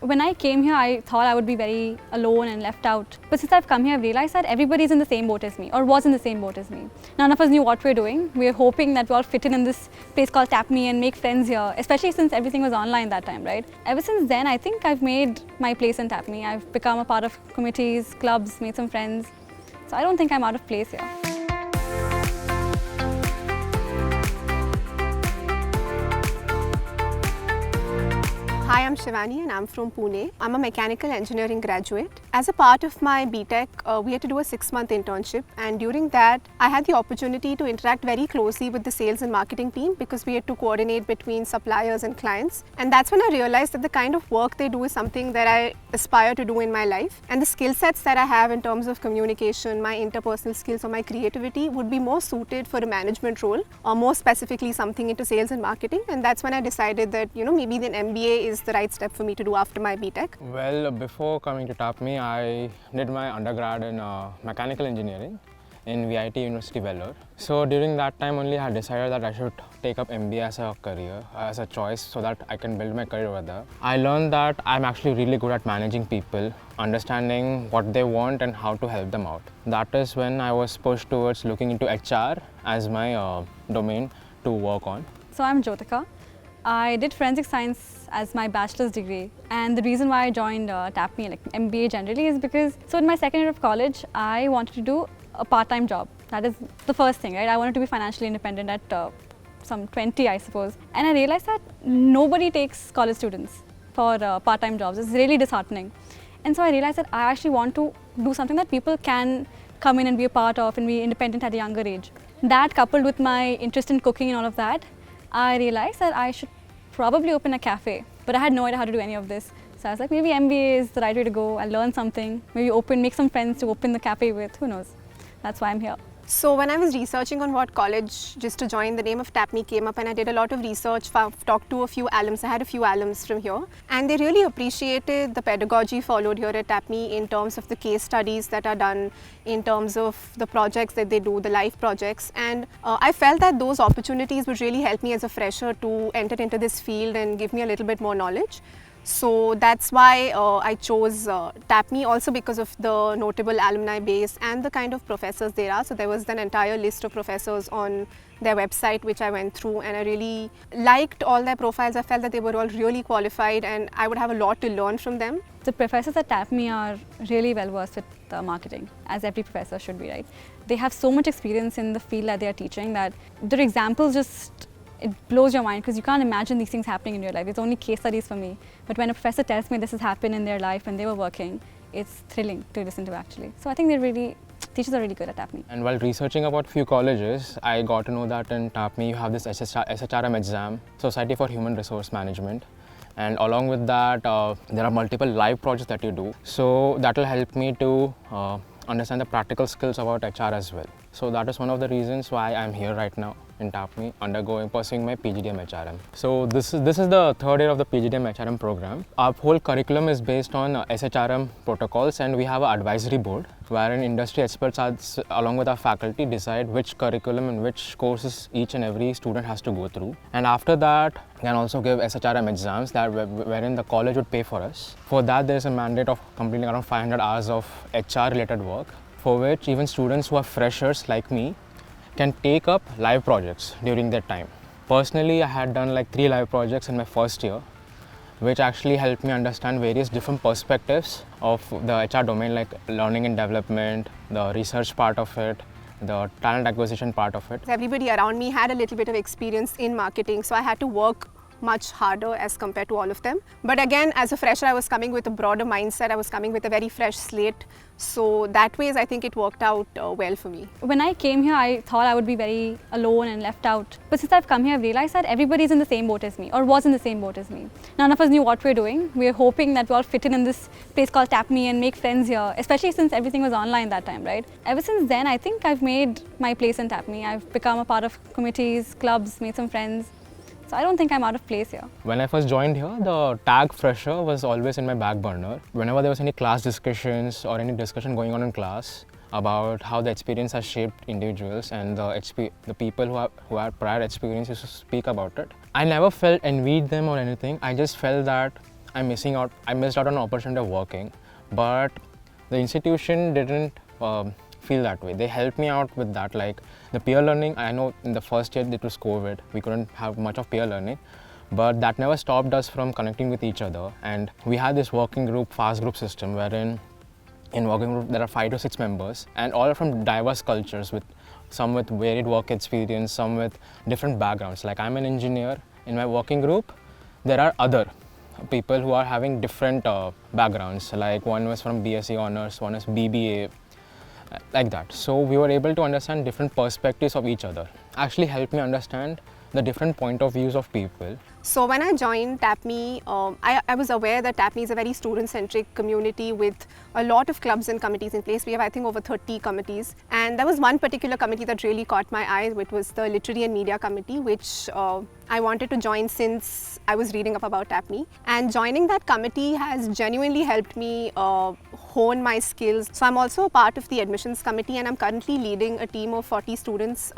When I came here, I thought I would be very alone and left out. But since I've come here, I've realized that everybody's in the same boat as me, or was in the same boat as me. None of us knew what we were doing. We were hoping that we all fit in this place called TAPME and make friends here, especially since everything was online that time, right? Ever since then, I think I've made my place in TAPME. I've become a part of committees, clubs, made some friends. So I don't think I'm out of place here. Hi, I'm Shivani and I'm from Pune. I'm a mechanical engineering graduate. As a part of my BTech, we had to do a 6-month internship, and during that I had the opportunity to interact very closely with the sales and marketing team because we had to coordinate between suppliers and clients. And that's when I realized that the kind of work they do is something that I aspire to do in my life. And the skill sets that I have in terms of communication, my interpersonal skills or my creativity would be more suited for a management role, or more specifically something into sales and marketing. And that's when I decided that, maybe an MBA is the right step for me to do after my BTech. Well, before coming to TAPME, I did my undergrad in mechanical engineering in VIT University Vellore. So during that time only I decided that I should take up MBA as a career, as a choice, so that I can build my career over there. I learned that I'm actually really good at managing people, understanding what they want and how to help them out. That is when I was pushed towards looking into HR as my domain to work on. So I'm Jyotika. I did forensic science as my bachelor's degree, and the reason why I joined TAPME, like MBA generally, is because in my second year of college I wanted to do a part-time job. That is the first thing, right? I wanted to be financially independent at some 20, I suppose, and I realized that nobody takes college students for part-time jobs. It's really disheartening, and so I realized that I actually want to do something that people can come in and be a part of and be independent at a younger age. That, coupled with my interest in cooking and all of that, I realized that I should probably open a cafe, but I had no idea how to do any of this. So I was like, maybe MBA is the right way to go. I'll learn something, maybe make some friends to open the cafe with, who knows. That's why I'm here. So when I was researching on what college just to join, the name of TAPME came up, and I did a lot of research, talked to a few alums. I had a few alums from here, and they really appreciated the pedagogy followed here at TAPME in terms of the case studies that are done, in terms of the projects that they do, the live projects. And I felt that those opportunities would really help me as a fresher to enter into this field and give me a little bit more knowledge. So that's why I chose TAPME, also because of the notable alumni base and the kind of professors there are. So there was an entire list of professors on their website which I went through, and I really liked all their profiles. I felt that they were all really qualified and I would have a lot to learn from them. The professors at TAPME are really well versed with marketing, as every professor should be, right? They have so much experience in the field that they are teaching that their examples it blows your mind, because you can't imagine these things happening in your life. It's only case studies for me. But when a professor tells me this has happened in their life when they were working, it's thrilling to listen to actually. So I think teachers are really good at TAPME. And while researching about few colleges, I got to know that in TAPME you have this SHRM exam, Society for Human Resource Management. And along with that, there are multiple live projects that you do. So that will help me to understand the practical skills about HR as well. So that is one of the reasons why I'm here right now in TAPME, pursuing my PGDM HRM. So this is the third year of the PGDM HRM program. Our whole curriculum is based on SHRM protocols, and we have an advisory board wherein industry experts along with our faculty decide which curriculum and which courses each and every student has to go through. And after that, we can also give SHRM exams wherein the college would pay for us. For that, there is a mandate of completing around 500 hours of HR related work, for which even students who are freshers like me can take up live projects during that time. Personally, I had done like 3 live projects in my first year, which actually helped me understand various different perspectives of the HR domain, like learning and development, the research part of it, the talent acquisition part of it. Everybody around me had a little bit of experience in marketing, so I had to work much harder as compared to all of them. But again, as a fresher, I was coming with a broader mindset. I was coming with a very fresh slate. So that ways, I think it worked out well for me. When I came here, I thought I would be very alone and left out. But since I've come here, I've realized that everybody's in the same boat as me, or was in the same boat as me. None of us knew what we were doing. We were hoping that we all fit in this place called TAPME and make friends here, especially since everything was online that time, right? Ever since then, I think I've made my place in TAPME. I've become a part of committees, clubs, made some friends. So I don't think I'm out of place here. When I first joined here, the tag fresher was always in my back burner. Whenever there was any class discussions or any discussion going on in class about how the experience has shaped individuals and the people who had prior experience used to speak about it, I never felt envied them or anything. I just felt that I missed out on an opportunity of working, but the institution didn't feel that way. They helped me out with that, like the peer learning. I know in the first year it was COVID, we couldn't have much of peer learning, but that never stopped us from connecting with each other. And we had this working group, fast group system, wherein in working group there are 5 to 6 members, and all are from diverse cultures, with some with varied work experience, some with different backgrounds. Like I'm an engineer. In my working group, there are other people who are having different backgrounds. Like one was from BSc Honors, one is BBA, like that. So we were able to understand different perspectives of each other. Actually helped me understand the different point of views of people. So when I joined TAPME, I was aware that TAPME is a very student-centric community with a lot of clubs and committees in place. We have, I think, over 30 committees. And there was one particular committee that really caught my eye, which was the Literary and Media Committee, which I wanted to join since I was reading up about TAPME. And joining that committee has genuinely helped me hone my skills. So I'm also a part of the admissions committee, and I'm currently leading a team of 40 students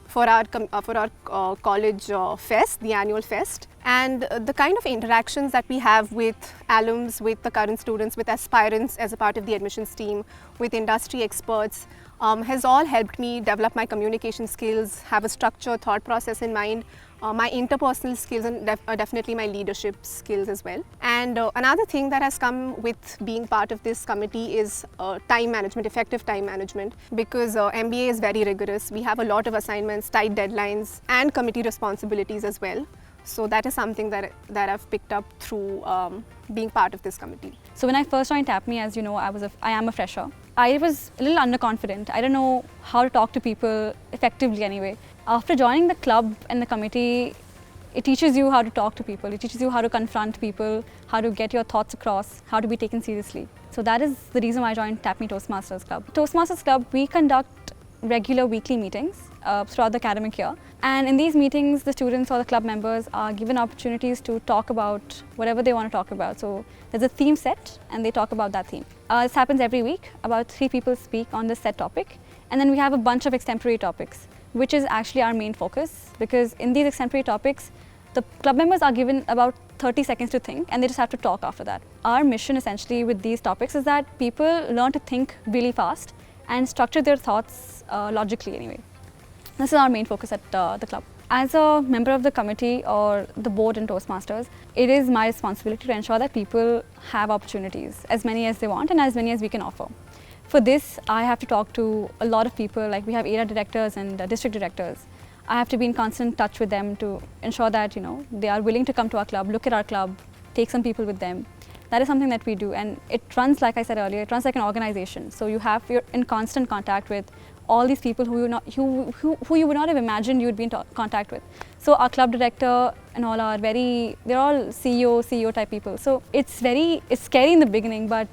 for our college fest, the annual fest. And the kind of interactions that we have with alums, with the current students, with aspirants as a part of the admissions team, with industry experts, has all helped me develop my communication skills, have a structured thought process in mind, my interpersonal skills, and definitely my leadership skills as well. And another thing that has come with being part of this committee is time management, effective time management, because MBA is very rigorous. We have a lot of assignments, tight deadlines, and committee responsibilities as well. So that is something that I've picked up through being part of this committee. So when I first joined TAPME, as you know, I am a fresher. I was a little underconfident. I don't know how to talk to people effectively anyway. After joining the club and the committee, it teaches you how to talk to people. It teaches you how to confront people, how to get your thoughts across, how to be taken seriously. So that is the reason why I joined TAPME Toastmasters Club. Toastmasters Club, we conduct regular weekly meetings throughout the academic year. And in these meetings, the students or the club members are given opportunities to talk about whatever they want to talk about. So there's a theme set and they talk about that theme. This happens every week. About 3 people speak on this set topic. And then we have a bunch of extemporary topics, which is actually our main focus, because in these extemporary topics, the club members are given about 30 seconds to think, and they just have to talk after that. Our mission essentially with these topics is that people learn to think really fast and structure their thoughts logically anyway. This is our main focus at the club. As a member of the committee or the board in Toastmasters, it is my responsibility to ensure that people have opportunities, as many as they want and as many as we can offer. For this, I have to talk to a lot of people, like we have area directors and district directors. I have to be in constant touch with them to ensure that, they are willing to come to our club, look at our club, take some people with them. That is something that we do, and it runs, like I said earlier, it runs like an organization. So you're in constant contact with all these people who you would not have imagined you would be in contact with. So our club director and all are they're all CEO type people. So it's scary in the beginning, but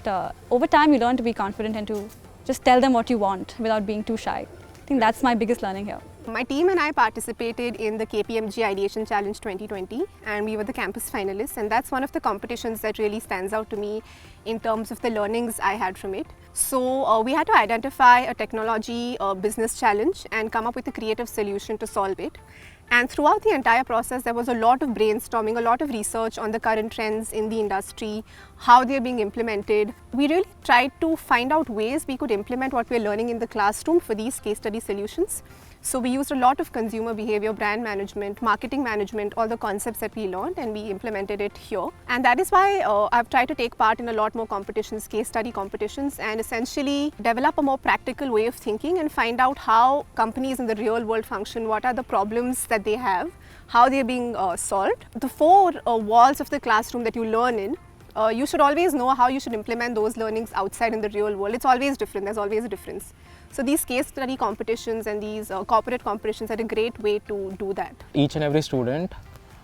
over time you learn to be confident and to just tell them what you want without being too shy. I think that's my biggest learning here. My team and I participated in the KPMG Ideation Challenge 2020, and we were the campus finalists, and that's one of the competitions that really stands out to me in terms of the learnings I had from it. So we had to identify a technology business challenge and come up with a creative solution to solve it. And throughout the entire process, there was a lot of brainstorming, a lot of research on the current trends in the industry, how they're being implemented. We really tried to find out ways we could implement what we're learning in the classroom for these case study solutions. So we used a lot of consumer behavior, brand management, marketing management, all the concepts that we learned, and we implemented it here. And that is why I've tried to take part in a lot more competitions, case study competitions, and essentially develop a more practical way of thinking and find out how companies in the real world function, what are the problems that they have, how they're being solved. The 4 walls of the classroom that you learn in, you should always know how you should implement those learnings outside in the real world. It's always different, there's always a difference. So these case study competitions and these corporate competitions are a great way to do that. Each and every student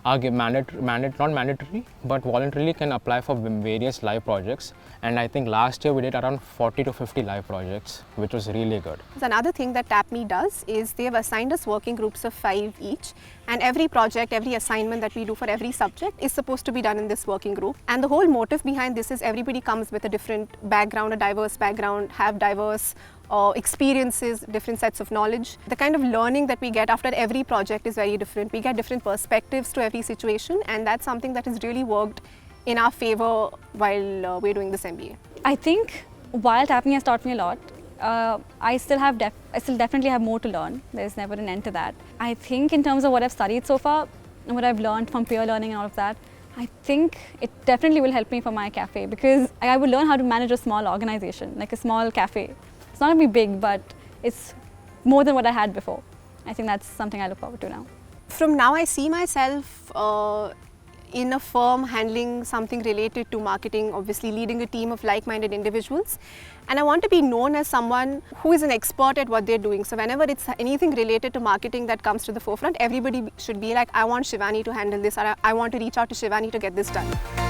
are not mandatory, but voluntarily can apply for various live projects. And I think last year we did around 40 to 50 live projects, which was really good. Another thing that TAPME does is they've assigned us working groups of 5 each. And every project, every assignment that we do for every subject is supposed to be done in this working group. And the whole motive behind this is everybody comes with a different background, a diverse background, have diverse experiences, different sets of knowledge. The kind of learning that we get after every project is very different. We get different perspectives to every situation, and that's something that has really worked in our favor while we're doing this MBA? I think while TAPME has taught me a lot, I still definitely have more to learn. There's never an end to that. I think in terms of what I've studied so far and what I've learned from peer learning and all of that, I think it definitely will help me for my cafe, because I would learn how to manage a small organization, like a small cafe. It's not going to be big, but it's more than what I had before. I think that's something I look forward to now. From now, I see myself in a firm handling something related to marketing, obviously leading a team of like-minded individuals. And I want to be known as someone who is an expert at what they're doing. So whenever it's anything related to marketing that comes to the forefront, everybody should be like, I want Shivani to handle this, or I want to reach out to Shivani to get this done.